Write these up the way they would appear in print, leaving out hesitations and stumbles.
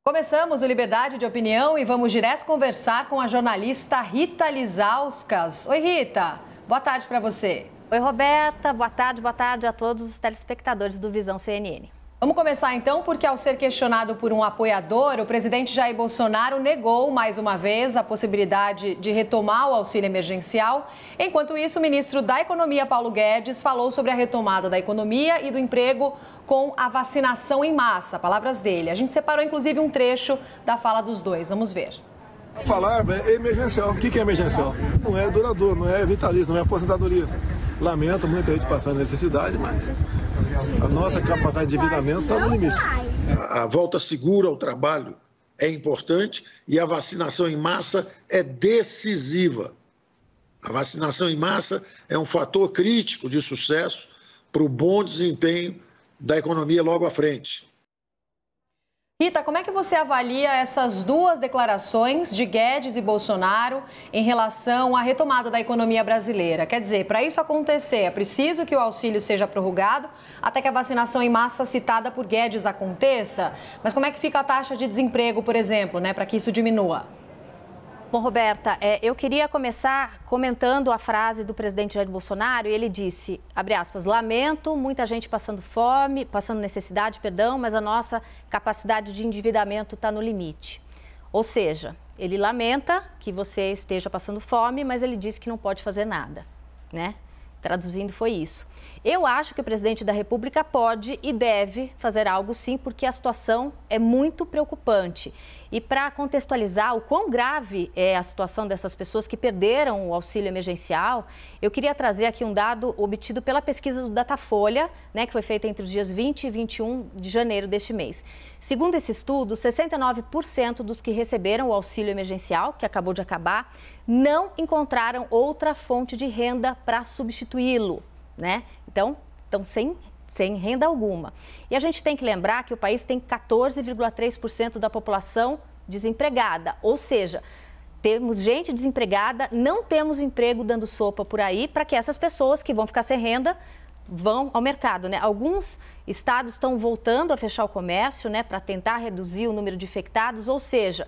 Começamos o Liberdade de Opinião e vamos direto conversar com a jornalista Rita Lizauskas. Oi, Rita. Boa tarde para você. Oi, Roberta. Boa tarde a todos os telespectadores do Visão CNN. Vamos começar então, porque ao ser questionado por um apoiador, o presidente Jair Bolsonaro negou mais uma vez a possibilidade de retomar o auxílio emergencial. Enquanto isso, o ministro da Economia, Paulo Guedes, falou sobre a retomada da economia e do emprego com a vacinação em massa. Palavras dele. A gente separou inclusive um trecho da fala dos dois. Vamos ver. A palavra é emergencial. O que é emergencial? Não é duradouro, não é vitalício, não é aposentadoria. Lamento muita gente passando necessidade, mas a nossa capacidade de endividamento está no limite. A volta segura ao trabalho é importante e a vacinação em massa é decisiva. A vacinação em massa é um fator crítico de sucesso para o bom desempenho da economia logo à frente. Rita, como é que você avalia essas duas declarações de Guedes e Bolsonaro em relação à retomada da economia brasileira? Quer dizer, para isso acontecer, é preciso que o auxílio seja prorrogado até que a vacinação em massa citada por Guedes aconteça? Mas como é que fica a taxa de desemprego, por exemplo, para que isso diminua? Bom, Roberta, eu queria começar comentando a frase do presidente Jair Bolsonaro e ele disse, abre aspas, lamento, muita gente passando fome, passando necessidade, mas a nossa capacidade de endividamento está no limite. Ou seja, ele lamenta que você esteja passando fome, mas ele disse que não pode fazer nada, né? Traduzindo, foi isso. Eu acho que o presidente da República pode e deve fazer algo sim, porque a situação é muito preocupante. E para contextualizar o quão grave é a situação dessas pessoas que perderam o auxílio emergencial, eu queria trazer aqui um dado obtido pela pesquisa do Datafolha, que foi feita entre os dias 20 e 21 de janeiro deste mês. Segundo esse estudo, 69% dos que receberam o auxílio emergencial, que acabou de acabar, não encontraram outra fonte de renda para substituí-lo, Então, estão sem renda alguma. E a gente tem que lembrar que o país tem 14,3% da população desempregada, ou seja, temos gente desempregada, não temos emprego dando sopa por aí para que essas pessoas que vão ficar sem renda vão ao mercado, Alguns estados estão voltando a fechar o comércio, para tentar reduzir o número de infectados, ou seja,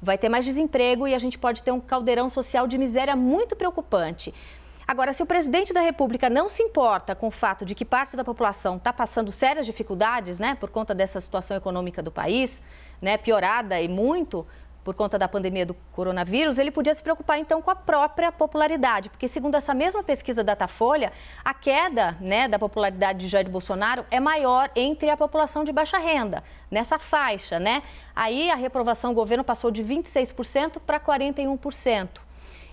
vai ter mais desemprego e a gente pode ter um caldeirão social de miséria muito preocupante. Agora, se o presidente da República não se importa com o fato de que parte da população está passando sérias dificuldades, por conta dessa situação econômica do país, piorada e muito por conta da pandemia do coronavírus, ele podia se preocupar então com a própria popularidade, porque segundo essa mesma pesquisa Datafolha, a queda, da popularidade de Jair Bolsonaro é maior entre a população de baixa renda, nessa faixa, Aí a reprovação do governo passou de 26% para 41%.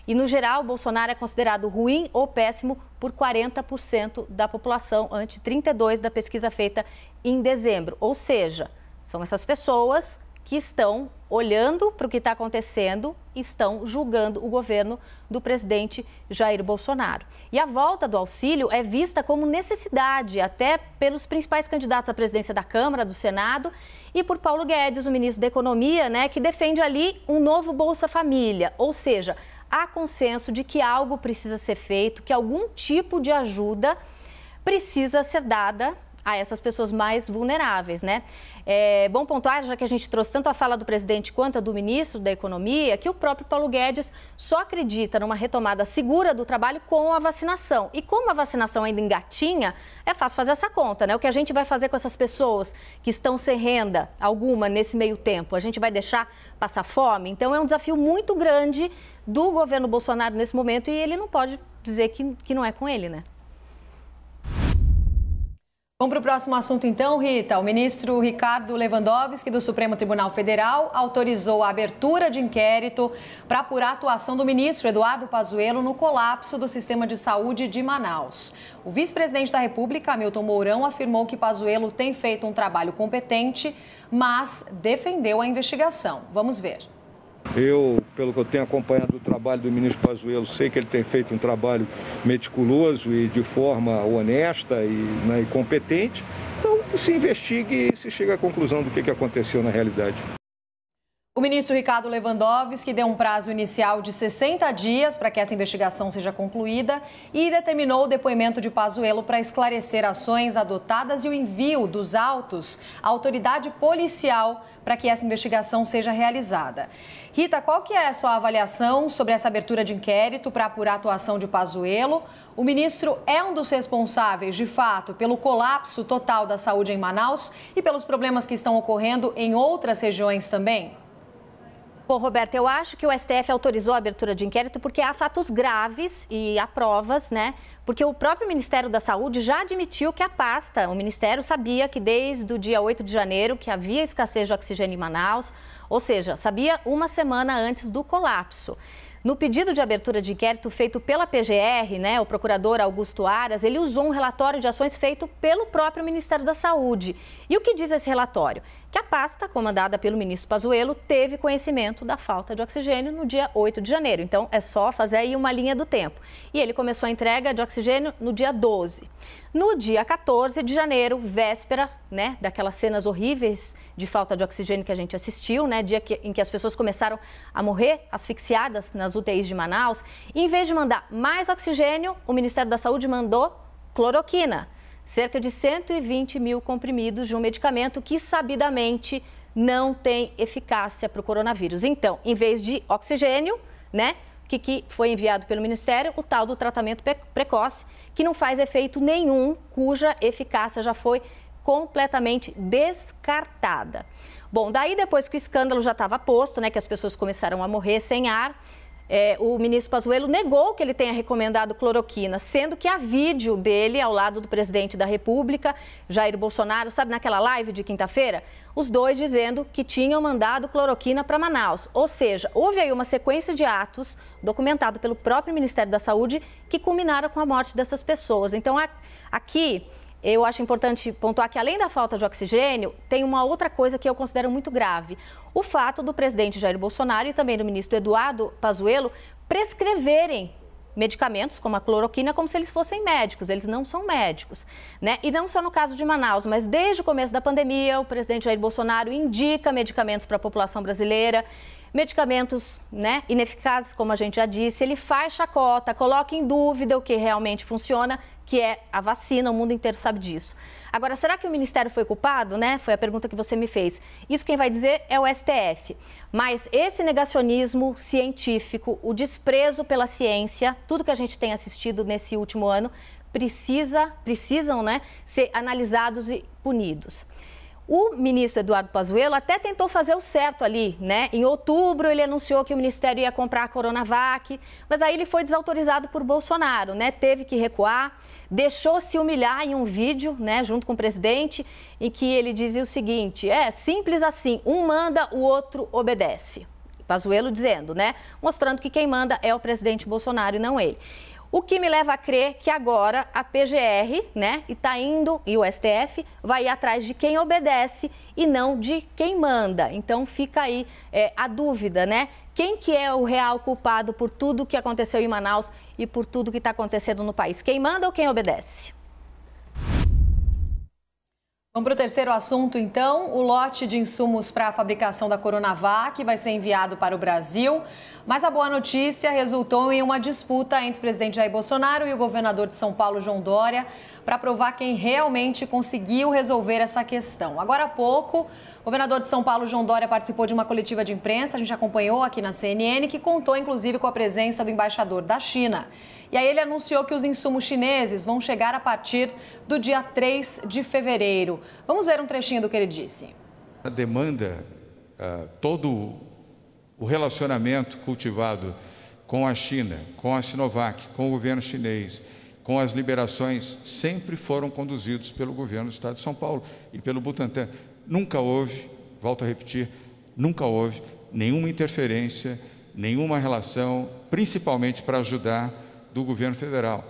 E, no geral, Bolsonaro é considerado ruim ou péssimo por 40% da população, ante 32% da pesquisa feita em dezembro. Ou seja, são essas pessoas que estão olhando para o que está acontecendo e estão julgando o governo do presidente Jair Bolsonaro. E a volta do auxílio é vista como necessidade, até pelos principais candidatos à presidência da Câmara, do Senado, e por Paulo Guedes, o ministro da Economia, que defende ali um novo Bolsa Família, ou seja, há consenso de que algo precisa ser feito, que algum tipo de ajuda precisa ser dada a essas pessoas mais vulneráveis, É bom pontuar, já que a gente trouxe tanto a fala do presidente quanto a do ministro da Economia, que o próprio Paulo Guedes só acredita numa retomada segura do trabalho com a vacinação. E como a vacinação ainda engatinha, é fácil fazer essa conta, O que a gente vai fazer com essas pessoas que estão sem renda alguma nesse meio tempo? A gente vai deixar passar fome? Então é um desafio muito grande do governo Bolsonaro nesse momento e ele não pode dizer que não é com ele, Vamos para o próximo assunto então, Rita. O ministro Ricardo Lewandowski, do Supremo Tribunal Federal, autorizou a abertura de inquérito para apurar a atuação do ministro Eduardo Pazuello no colapso do sistema de saúde de Manaus. O vice-presidente da República, Hamilton Mourão, afirmou que Pazuello tem feito um trabalho competente, mas defendeu a investigação. Vamos ver. Eu, pelo que eu tenho acompanhado o trabalho do ministro Pazuello, sei que ele tem feito um trabalho meticuloso e de forma honesta e competente. Então, se investigue e se chega à conclusão do que aconteceu na realidade. O ministro Ricardo Lewandowski deu um prazo inicial de 60 dias para que essa investigação seja concluída e determinou o depoimento de Pazuello para esclarecer ações adotadas e o envio dos autos à autoridade policial para que essa investigação seja realizada. Rita, qual que é a sua avaliação sobre essa abertura de inquérito para apurar a atuação de Pazuello? O ministro é um dos responsáveis, de fato, pelo colapso total da saúde em Manaus e pelos problemas que estão ocorrendo em outras regiões também? Bom, Roberta, eu acho que o STF autorizou a abertura de inquérito porque há fatos graves e há provas, né? Porque o próprio Ministério da Saúde já admitiu que a pasta, o Ministério sabia que desde o dia 8 de janeiro que havia escassez de oxigênio em Manaus, ou seja, sabia uma semana antes do colapso. No pedido de abertura de inquérito feito pela PGR, né, o procurador Augusto Aras, ele usou um relatório de ações feito pelo próprio Ministério da Saúde. E o que diz esse relatório? Que a pasta, comandada pelo ministro Pazuello, teve conhecimento da falta de oxigênio no dia 8 de janeiro. Então, é só fazer aí uma linha do tempo. E ele começou a entrega de oxigênio no dia 12. No dia 14 de janeiro, véspera, né, daquelas cenas horríveis de falta de oxigênio que a gente assistiu, né, dia em que as pessoas começaram a morrer asfixiadas nas UTIs de Manaus, em vez de mandar mais oxigênio, o Ministério da Saúde mandou cloroquina. Cerca de 120 mil comprimidos de um medicamento que sabidamente não tem eficácia para o coronavírus. Então, em vez de oxigênio, né, o que foi enviado pelo Ministério? O tal do tratamento precoce, que não faz efeito nenhum, cuja eficácia já foi completamente descartada. Bom, daí depois que o escândalo já estava posto, né, que as pessoas começaram a morrer sem ar, o ministro Pazuello negou que ele tenha recomendado cloroquina, sendo que há vídeo dele ao lado do presidente da República, Jair Bolsonaro, sabe, naquela live de quinta-feira, os dois dizendo que tinham mandado cloroquina para Manaus. Ou seja, houve aí uma sequência de atos, documentado pelo próprio Ministério da Saúde, que culminaram com a morte dessas pessoas. Então, aqui, eu acho importante pontuar que, além da falta de oxigênio, tem uma outra coisa que eu considero muito grave. O fato do presidente Jair Bolsonaro e também do ministro Eduardo Pazuello prescreverem medicamentos como a cloroquina como se eles fossem médicos. Eles não são médicos, né? E não só no caso de Manaus, mas desde o começo da pandemia, o presidente Jair Bolsonaro indica medicamentos para a população brasileira, medicamentos, né, ineficazes, como a gente já disse, ele faz chacota, coloca em dúvida o que realmente funciona, que é a vacina, o mundo inteiro sabe disso. Agora, será que o Ministério foi culpado, né? Foi a pergunta que você me fez. Isso quem vai dizer é o STF. Mas esse negacionismo científico, o desprezo pela ciência, tudo que a gente tem assistido nesse último ano, precisam, né, ser analisados e punidos. O ministro Eduardo Pazuello até tentou fazer o certo ali, né? Em outubro ele anunciou que o Ministério ia comprar a Coronavac, mas aí ele foi desautorizado por Bolsonaro, né? Teve que recuar, deixou-se humilhar em um vídeo, né, junto com o presidente, em que ele dizia o seguinte: é simples assim, um manda, o outro obedece. Pazuello dizendo, né? Mostrando que quem manda é o presidente Bolsonaro e não ele. O que me leva a crer que agora a PGR, né, e o STF vai ir atrás de quem obedece e não de quem manda. Então fica aí a dúvida, né? Quem que é o real culpado por tudo que aconteceu em Manaus e por tudo que está acontecendo no país? Quem manda ou quem obedece? Vamos para o terceiro assunto, então. O lote de insumos para a fabricação da Coronavac vai ser enviado para o Brasil. Mas a boa notícia resultou em uma disputa entre o presidente Jair Bolsonaro e o governador de São Paulo, João Dória, para provar quem realmente conseguiu resolver essa questão. Agora há pouco, o governador de São Paulo, João Dória, participou de uma coletiva de imprensa, a gente acompanhou aqui na CNN, que contou inclusive com a presença do embaixador da China. E aí ele anunciou que os insumos chineses vão chegar a partir do dia 3 de fevereiro. Vamos ver um trechinho do que ele disse. A demanda, todo o relacionamento cultivado com a China, com a Sinovac, com o governo chinês, com as liberações, sempre foram conduzidos pelo governo do Estado de São Paulo e pelo Butantan. Nunca houve, volto a repetir, nunca houve nenhuma interferência, nenhuma relação, principalmente para ajudar, do governo federal.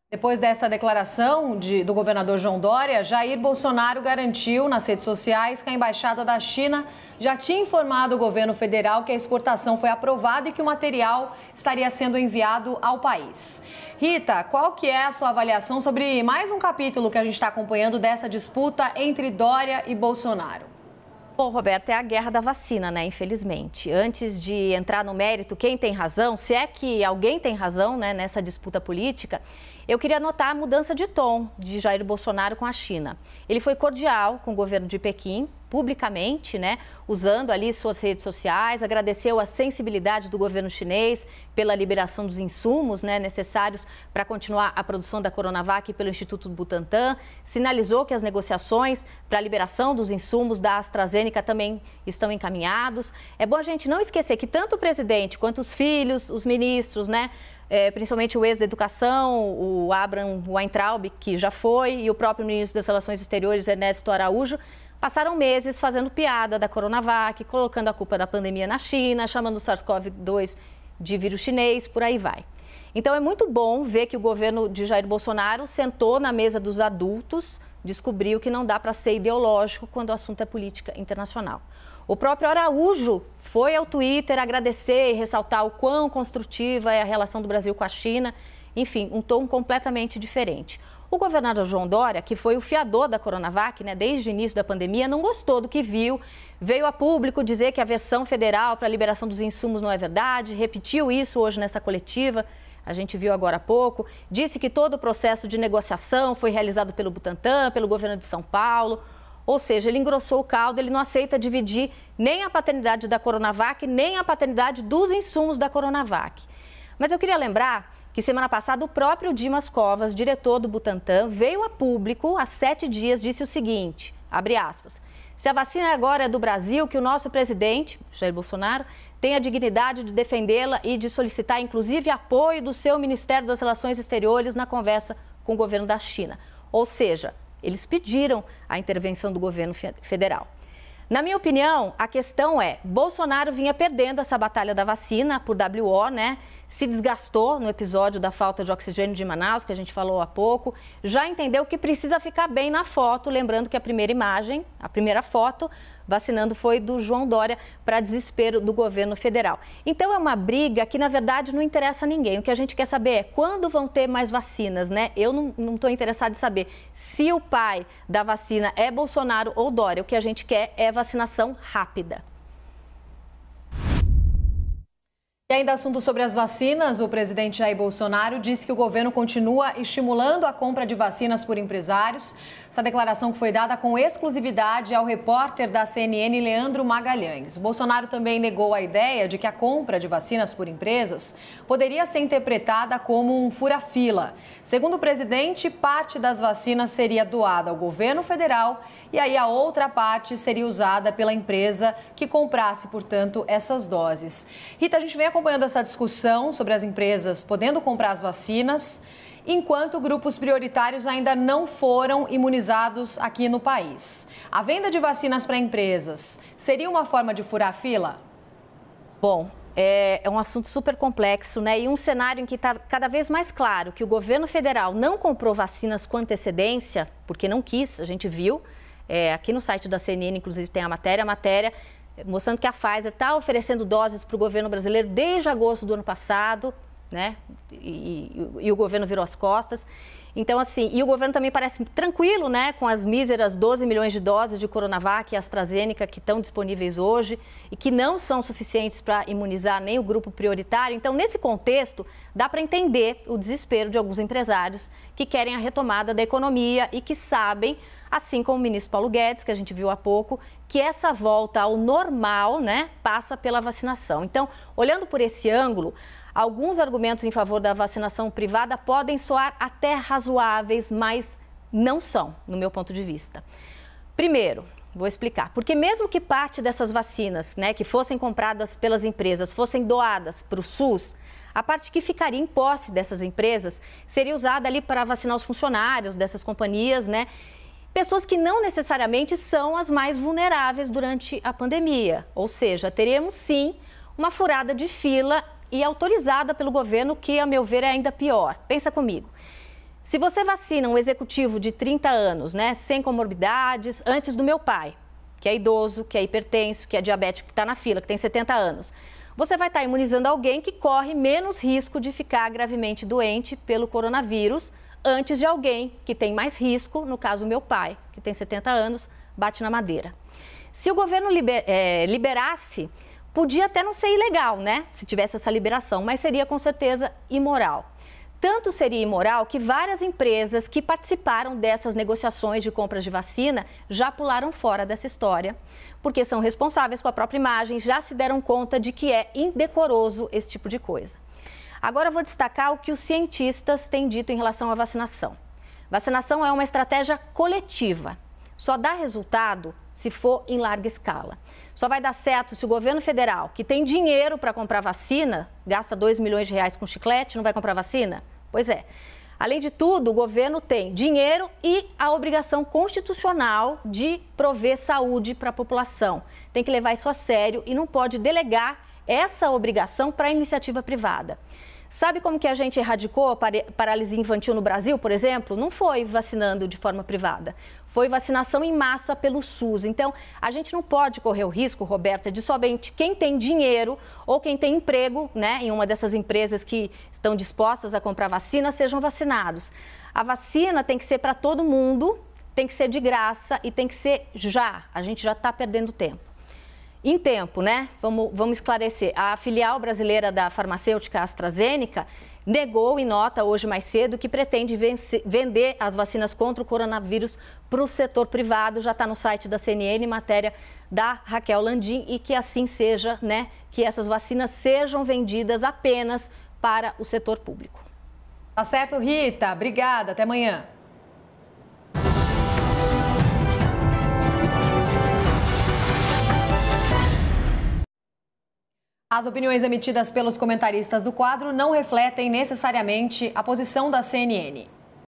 Depois dessa declaração do governador João Dória, Jair Bolsonaro garantiu nas redes sociais que a Embaixada da China já tinha informado o governo federal que a exportação foi aprovada e que o material estaria sendo enviado ao país. Rita, qual que é a sua avaliação sobre mais um capítulo que a gente está acompanhando dessa disputa entre Dória e Bolsonaro? Bom, Roberto, é a guerra da vacina, né? Infelizmente. Antes de entrar no mérito, quem tem razão, se é que alguém tem razão, né, nessa disputa política, eu queria notar a mudança de tom de Jair Bolsonaro com a China. Ele foi cordial com o governo de Pequim, publicamente, né, usando ali suas redes sociais, agradeceu a sensibilidade do governo chinês pela liberação dos insumos, né, necessários para continuar a produção da Coronavac pelo Instituto Butantan, sinalizou que as negociações para a liberação dos insumos da AstraZeneca também estão encaminhados. É bom a gente não esquecer que tanto o presidente quanto os filhos, os ministros, né, principalmente o ex da Educação, o Abraham Weintraub, que já foi, e o próprio ministro das Relações Exteriores, Ernesto Araújo, passaram meses fazendo piada da Coronavac, colocando a culpa da pandemia na China, chamando o SARS-CoV-2 de vírus chinês, por aí vai. Então é muito bom ver que o governo de Jair Bolsonaro sentou na mesa dos adultos, descobriu que não dá para ser ideológico quando o assunto é política internacional. O próprio Araújo foi ao Twitter agradecer e ressaltar o quão construtiva é a relação do Brasil com a China. Enfim, um tom completamente diferente. O governador João Dória, que foi o fiador da Coronavac, né, desde o início da pandemia, não gostou do que viu, veio a público dizer que a versão federal para a liberação dos insumos não é verdade, repetiu isso hoje nessa coletiva, a gente viu agora há pouco, disse que todo o processo de negociação foi realizado pelo Butantan, pelo governo de São Paulo. Ou seja, ele engrossou o caldo, ele não aceita dividir nem a paternidade da Coronavac, nem a paternidade dos insumos da Coronavac. Mas eu queria lembrar que semana passada o próprio Dimas Covas, diretor do Butantan, veio a público há 7 dias, disse o seguinte, abre aspas, se a vacina agora é do Brasil, que o nosso presidente, Jair Bolsonaro, tem a dignidade de defendê-la e de solicitar, inclusive, apoio do seu Ministério das Relações Exteriores na conversa com o governo da China. Ou seja, eles pediram a intervenção do governo federal. Na minha opinião, a questão é, Bolsonaro vinha perdendo essa batalha da vacina por WO, né? Se desgastou no episódio da falta de oxigênio de Manaus, que a gente falou há pouco, já entendeu que precisa ficar bem na foto, lembrando que a primeira imagem, a primeira foto, vacinando foi do João Dória, para desespero do governo federal. Então é uma briga que, na verdade, não interessa a ninguém. O que a gente quer saber é quando vão ter mais vacinas, né? Eu não estou interessado em saber se o pai da vacina é Bolsonaro ou Dória. O que a gente quer é vacinação rápida. E ainda assunto sobre as vacinas, o presidente Jair Bolsonaro disse que o governo continua estimulando a compra de vacinas por empresários. Essa declaração que foi dada com exclusividade ao repórter da CNN, Leandro Magalhães. O Bolsonaro também negou a ideia de que a compra de vacinas por empresas poderia ser interpretada como um fura-fila. Segundo o presidente, parte das vacinas seria doada ao governo federal e aí a outra parte seria usada pela empresa que comprasse, portanto, essas doses. Rita, a gente vem acompanhando essa discussão sobre as empresas podendo comprar as vacinas, enquanto grupos prioritários ainda não foram imunizados aqui no país. A venda de vacinas para empresas seria uma forma de furar a fila? Bom, é um assunto super complexo, né? E um cenário em que está cada vez mais claro que o governo federal não comprou vacinas com antecedência, porque não quis, a gente viu. Aqui no site da CNN, inclusive, tem a matéria mostrando que a Pfizer está oferecendo doses para o governo brasileiro desde agosto do ano passado, né? E o governo virou as costas. Então, assim, e o governo também parece tranquilo, né? Com as míseras 12 milhões de doses de Coronavac e AstraZeneca que estão disponíveis hoje e que não são suficientes para imunizar nem o grupo prioritário. Então, nesse contexto, dá para entender o desespero de alguns empresários que querem a retomada da economia e que sabem, assim como o ministro Paulo Guedes, que a gente viu há pouco, que essa volta ao normal, né, passa pela vacinação. Então, olhando por esse ângulo, alguns argumentos em favor da vacinação privada podem soar até razoáveis, mas não são, no meu ponto de vista. Primeiro, vou explicar, porque mesmo que parte dessas vacinas, né, que fossem compradas pelas empresas, fossem doadas para o SUS, a parte que ficaria em posse dessas empresas seria usada ali para vacinar os funcionários dessas companhias, né? Pessoas que não necessariamente são as mais vulneráveis durante a pandemia. Ou seja, teríamos sim uma furada de fila e autorizada pelo governo, que, a meu ver, é ainda pior. Pensa comigo. Se você vacina um executivo de 30 anos, né, sem comorbidades, antes do meu pai, que é idoso, que é hipertenso, que é diabético, que está na fila, que tem 70 anos, você vai estar imunizando alguém que corre menos risco de ficar gravemente doente pelo coronavírus, antes de alguém que tem mais risco, no caso, meu pai, que tem 70 anos, bate na madeira. Se o governo liberasse, podia até não ser ilegal, né? Se tivesse essa liberação, mas seria com certeza imoral. Tanto seria imoral que várias empresas que participaram dessas negociações de compras de vacina já pularam fora dessa história, porque são responsáveis com a própria imagem, já se deram conta de que é indecoroso esse tipo de coisa. Agora eu vou destacar o que os cientistas têm dito em relação à vacinação. Vacinação é uma estratégia coletiva, só dá resultado se for em larga escala. Só vai dar certo se o governo federal, que tem dinheiro para comprar vacina, gasta 2 milhões de reais com chiclete, não vai comprar vacina? Pois é. Além de tudo, o governo tem dinheiro e a obrigação constitucional de prover saúde para a população. Tem que levar isso a sério e não pode delegar essa obrigação para a iniciativa privada. Sabe como que a gente erradicou a paralisia infantil no Brasil, por exemplo? Não foi vacinando de forma privada, foi vacinação em massa pelo SUS. Então, a gente não pode correr o risco, Roberta, de somente quem tem dinheiro ou quem tem emprego, né, em uma dessas empresas que estão dispostas a comprar vacina, sejam vacinados. A vacina tem que ser para todo mundo, tem que ser de graça e tem que ser já. A gente já está perdendo tempo. Em tempo, né? Vamos esclarecer. A filial brasileira da farmacêutica AstraZeneca negou em nota hoje mais cedo que pretende vender as vacinas contra o coronavírus para o setor privado. Já está no site da CNN, matéria da Raquel Landim, e que assim seja, né? Que essas vacinas sejam vendidas apenas para o setor público. Tá certo, Rita. Obrigada. Até amanhã. As opiniões emitidas pelos comentaristas do quadro não refletem necessariamente a posição da CNN.